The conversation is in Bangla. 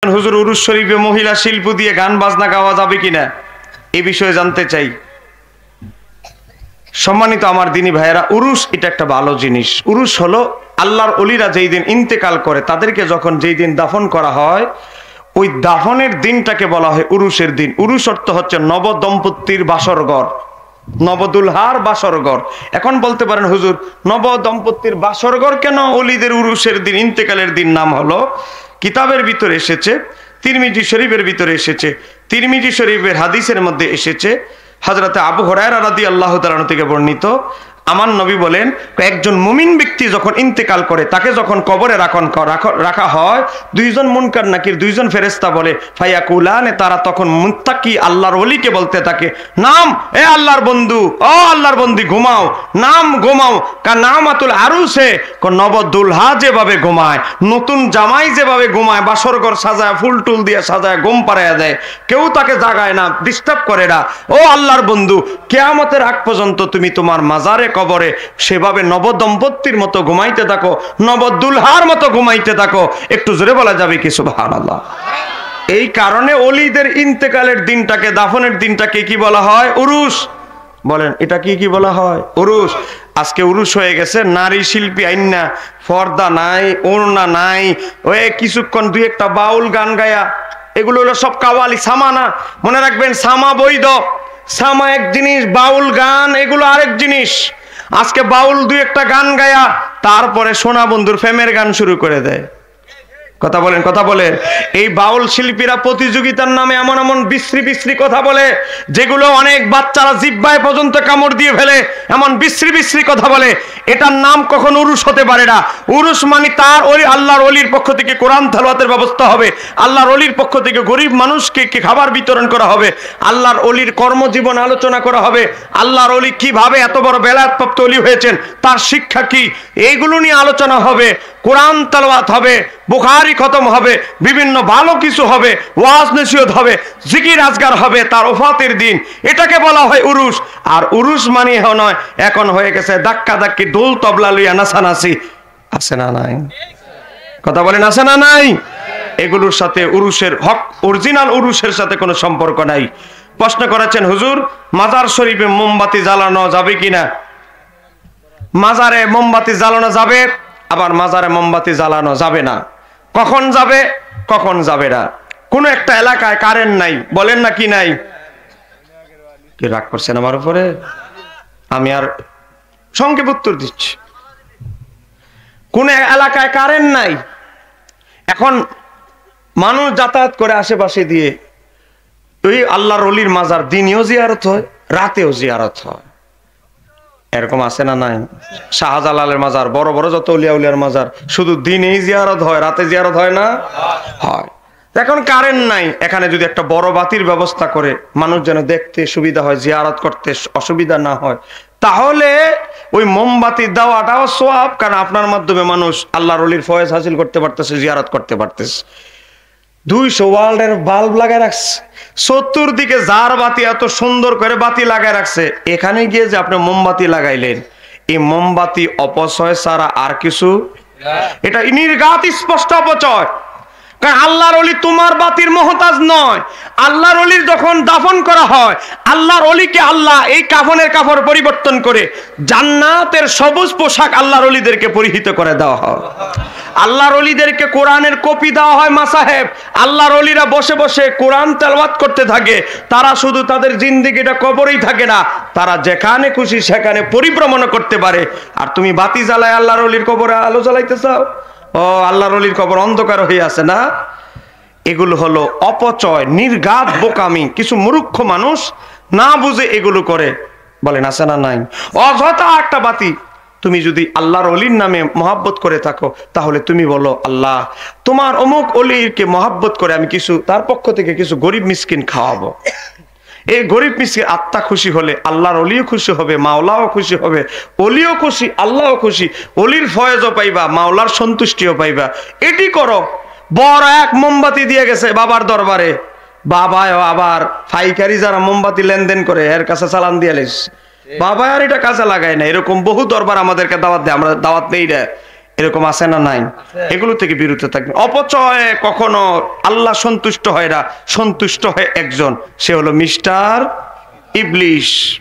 হুজুর উরুস শরীফে মহিলা শিল্প দিয়ে গান বাজনা গাওয়া যাবে কিনা এই বিষয়ে জানতে চাই। সম্মানিত আমার দিনী ভাইয়েরা, উরুস এটা একটা ভালো জিনিস। উরুস হলো আল্লাহর ওলিরা যেই দিন ইন্তেকাল করে তাদেরকে যখন যেই দিন দাফন করা হয় ওই দাফনের দিনটাকে বলা হয় উরুসের দিন। উরুস অর্থ হচ্ছে নব দম্পতির বাসরঘর, নবদুলহার বাসরঘর। এখন বলতে পারেন হুজুর নব দম্পতির বাসরঘর কেন ওলিদের উরুসের দিন ইন্তেকালের দিন নাম হলো? কিতাবের ভিতরে এসেছে, তিরমিজি শরীফের ভিতরে এসেছে। তিরমিজি শরীফের হাদিসের মধ্যে এসেছে, হযরতে আবু হুরায়রা রাদিয়াল্লাহু তাআলা থেকে বর্ণিত, আমার নবী বলেন একজন মুমিন ব্যক্তি যখন ইন্তেকাল করে তাকে যখন কবরে রাখা হয় দুইজন মুনকার নাকির দুইজন ফেরেশতা বলে ফায়াকুলানে, তারা তখন মুত্তাকি আল্লাহর ওলিকে বলতে থাকে, নাম এ আল্লাহর বন্ধু, ও আল্লাহর বন্দি ঘুমাও, নাম ঘুমাও। কা নামাতুল আরুসে, নবদুলহা যেভাবে ঘুমায়, নতুন জামাই যেভাবে ঘুমায়, বাসরঘর সাজায় ফুল টুল দিয়ে সাজায় ঘুম পাড়ায় দেয়, কেউ তাকে জাগায় না, ডিস্টার্ব করে না। ও আল্লাহর বন্ধু, কিয়ামতের আগ পর্যন্ত তুমি তোমার মাজারে কবরে সেভাবে নবদম্পতির মতো ঘুমাইতে থাকো, নবদুলহার মতো ঘুমাইতে থাকো। একটু জোরে বলা যাবে কি সুবহানাল্লাহ? এই কারণে ওলিদের ইন্তেকালের দিনটাকে, দাফনের দিনটাকে কি বলা হয়? উরুস। বলেন এটা কি বলা হয়? উরুস। আজকে উরুস হয়ে গেছে, নারী শিল্পী আইনা, পর্দা নাই, ওড়না নাই, ওই কিছুক্ষণ দুই একটা বাউল গান গায়া, এগুলো হলো সব কাওয়ালি, সামা না। মনে রাখবেন, সামা বৈধ, সামা এক জিনিস, বাউল গান এগুলো আরেক জিনিস। আজকে বাউল দুই একটা গান গায়া তারপরে সোনা বন্ধুর ফেমের গান শুরু করে দেয়। কথা বলেন, কথা বলেন। এই বাউল শিল্পীরা প্রতিযোগিতার নামে এমন এমন বিশ্রী বিশ্রী কথা বলে যেগুলো অনেক বাচ্চারা জিহ্বায় পর্যন্ত কামড় দিয়ে ফেলে, এমন বিশ্রী বিশ্রী কথা বলে। এটার নাম কখন উরুস হতে পারে না। উরুস মানে তার ওই আল্লাহর ওলির পক্ষ থেকে কোরআন তেলাওয়াতের ব্যবস্থা হবে, আল্লাহর ওলির পক্ষ থেকে গরিব মানুষকে খাবার বিতরণ করা হবে, আল্লাহর ওলির কর্মজীবন আলোচনা করা হবে, আল্লাহর ওলি কিভাবে এত বড় বেলায়েতপ্রাপ্ত ওলি হয়েছেন, তার শিক্ষা কি, এইগুলো নিয়ে আলোচনা হবে, কোরআন তেলাওয়াত হবে, বুখারী খতম হবে, বিভিন্ন ভালো কিছু হবে, ওয়াজ নসিহত হবে, জিকির আজগার হবে তার ওফাতের দিন। এটাকে বলা হয় উরুস। আর উরুস মানে নয় এখন হয়ে গেছে ধাক্কা ধাক্কি, দোল তবলা লইয়া নাচানাচি। আছে না নাই? কথা বলেন, আছে না নাই? এগুলোর সাথে উরুসের হক, অরিজিনাল উরুসের সাথে কোনো সম্পর্ক নাই। প্রশ্ন করেছেন হুজুর মাজার শরীফে মোমবাতি জ্বালানো যাবে কিনা? মাজারে মোমবাতি জ্বালানো যাবে, আবার মাজারে মোমবাতি জ্বালানো যাবে না। কখন যাবে, কখন যাবে না? কোন একটা এলাকায় কারেন্ট নাই, বলেন না কি নাই? কি রাগ করছেন আমার উপরে? আমি আর সংক্ষেপ উত্তর দিচ্ছি। কোন এলাকায় কারেন্ট নাই, এখন মানুষ যাতায়াত করে আশেপাশে দিয়ে, ওই আল্লাহর ওলির মাজার দিনেও জিয়ারত হয়, রাতেও জিয়ারত হয়। এরকম আছে না নাই? শাহজালালের মাজার, বড় বড় যত উলিয়া উলিয়ার মাজার শুধু দিনেই জিয়ারত হয়, রাতে জিয়ারত হয় না? হয়। এখন কারেন্ট নাই, এখানে যদি একটা বড় বাতির ব্যবস্থা করে মানুষ যেন দেখতে সুবিধা হয়, জিয়ারত করতে অসুবিধা না হয়, তাহলে ওই মোমবাতি দেওয়াটাও সওয়াব। কারণ আপনার মাধ্যমে মানুষ আল্লাহর ওলির ফয়েজ হাসিল করতে পারতেছে, জিয়ারত করতে পারতেছে। 200 ওয়ার্ল্ডের বাল্ব লাগায় রাখছে, চতুর্দিকে জার বাতি এত সুন্দর করে বাতি লাগায় রাখছে, এখানে গিয়ে যে আপনি মোমবাতি লাগাইলেন, এই মোমবাতি অপচয় ছাড়া আর কিছু, এটা নির্ঘাত স্পষ্ট অপচয়। কারণ আল্লাহর ওলি তোমার বাতির মহতাজ নয়। আল্লাহর ওলির যখন দাফন করা হয়, আল্লাহর ওলিকে আল্লাহ এই কাফনের কাপড় পরিবর্তন করে জান্নাতের সবুজ পোশাক আল্লাহর ওলিদেরকে পরিহিত করে দেওয়া হয়। আল্লাহর ওলিদেরকে কোরআনের কপি দেওয়া হয় মাসাহেব। আল্লাহর ওলিরা বসে বসে কোরআন তেলাওয়াত করতে থাকে। তারা শুধু তাদের জিন্দেগিটা কবরেই থাকে না, তারা যেখানে খুশি সেখানে পরিভ্রমণ করতে পারে। আর তুমি বাতি জ্বালায় আল্লাহর ওলির কবরে আলো জ্বালাইতে চাও? ও আল্লাহর ওলির কবর অন্ধকার হয়ে আছে না? এগুলো হলো অপচয়, নির্ঘাত বোকামি। কিছু মূর্খ মানুষ না বুঝে এগুলো করে। বলেন আছে না নাই? অযথা একটা বাতি, তুমি যদি আল্লাহর ওলির নামে মহাব্বত করে থাকো, তাহলে তুমি বলো আল্লাহ তোমার অমুক ওলিকে মহাব্বত করে আমি কিছু তার পক্ষ থেকে কিছু গরিব মিসকিন খাওয়াবো। এই গরিব মিসকিন আত্মা খুশি হলে আল্লাহর ওলিও খুশি হবে, মাওলাও খুশি হবে, ওলিও খুশি, আল্লাহও খুশি, ওলির ফয়েজও পাইবা, মাওলার সন্তুষ্টিও পাইবা। এটি করো। বড় এক মোমবাতি দিয়ে গেছে বাবার দরবারে, বাবাও আবার ফাইকারি যারা মোমবাতি লেনদেন করে এর কাছে চালান দিয়ে লেস, বাবা আর এটা কাজে লাগায় না। এরকম বহু দরবার আমাদেরকে দাওয়াত দেয়, আমরা দাওয়াত নেই রে। এরকম আছে না নাই? এগুলো থেকে বিরত থাকবে। অপচয় কখনো আল্লাহ সন্তুষ্ট হয় না, সন্তুষ্ট হয় একজন, সে হলো মিস্টার ইবলিশ।